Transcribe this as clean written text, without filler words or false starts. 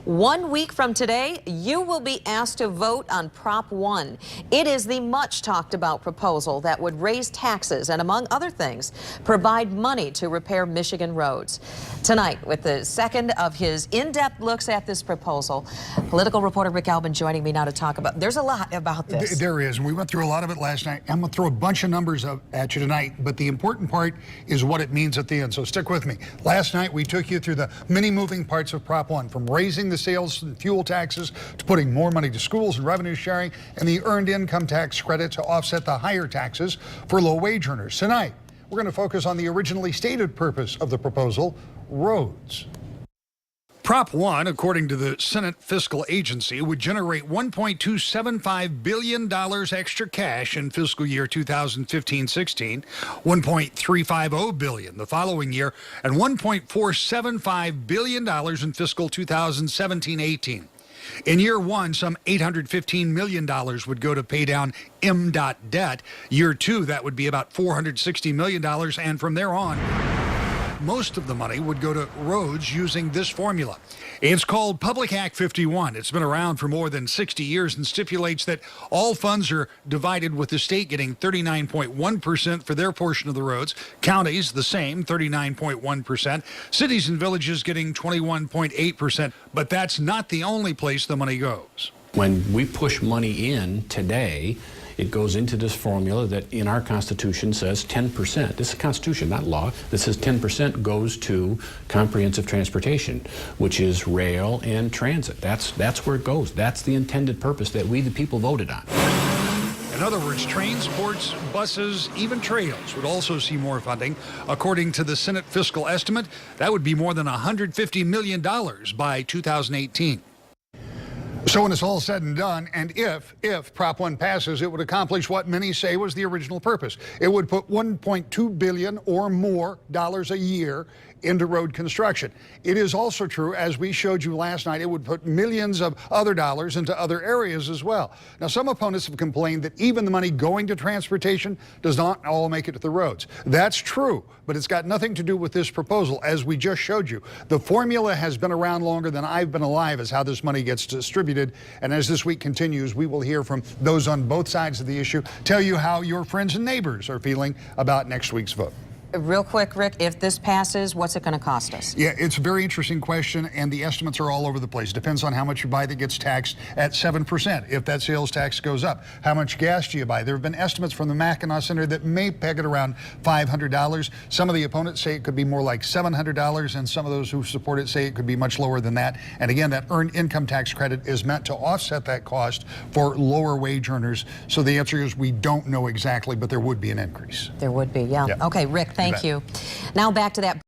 1 week from today, you will be asked to vote on Prop 1. It is the much talked about proposal that would raise taxes and, among other things, provide money to repair Michigan roads. Tonight, with the second of his in-depth looks at this proposal, political reporter Rick Albin joining me now to talk about. There's a lot about this. There is, and we went through a lot of it last night. I'm going to throw a bunch of numbers at you tonight, but the important part is what it means at the end, so stick with me. Last night, we took you through the many moving parts of Prop 1, from raising the sales and fuel taxes to putting more money to schools and revenue sharing and the earned income tax credit to offset the higher taxes for low-wage earners. Tonight, we're going to focus on the originally stated purpose of the proposal, roads. Prop 1, according to the Senate Fiscal Agency, would generate $1.275 billion extra cash in fiscal year 2015-16, $1.350 billion the following year, and $1.475 billion in fiscal 2017-18. In year one, some $815 million would go to pay down MDOT debt. Year two, that would be about $460 million, and from there on, most of the money would go to roads using this formula. It's called Public Act 51. It's been around for more than 60 years and stipulates that all funds are divided, with the state getting 39.1% for their portion of the roads, counties the same, 39.1%, cities and villages getting 21.8%. But that's not the only place the money goes. When we push money in today, it goes into this formula that in our Constitution says 10%. This is Constitution, not law. This says 10% goes to comprehensive transportation, which is rail and transit. That's where it goes. That's the intended purpose that we, the people, voted on. In other words, trains, ports, buses, even trails would also see more funding. According to the Senate fiscal estimate, that would be more than $150 million by 2018. So when it's all said and done, and if Prop 1 passes, it would accomplish what many say was the original purpose. It would put $1.2 billion or more dollars a year into road construction. It is also true, as we showed you last night, it would put millions of other dollars into other areas as well. Now, some opponents have complained that even the money going to transportation does not all make it to the roads. That's true, but it's got nothing to do with this proposal, as we just showed you. The formula has been around longer than I've been alive as how this money gets distributed, and as this week continues, we will hear from those on both sides of the issue, tell you how your friends and neighbors are feeling about next week's vote. Real quick, Rick, if this passes, what's it going to cost us? Yeah, it's a very interesting question, and the estimates are all over the place. Depends on how much you buy that gets taxed at 7%, if that sales tax goes up. How much gas do you buy? There have been estimates from the Mackinac Center that may peg it around $500. Some of the opponents say it could be more like $700, and some of those who support it say it could be much lower than that. And again, that earned income tax credit is meant to offset that cost for lower wage earners. So the answer is we don't know exactly, but there would be an increase. There would be, yeah. Yep. Okay, Rick, thank you. Now back to that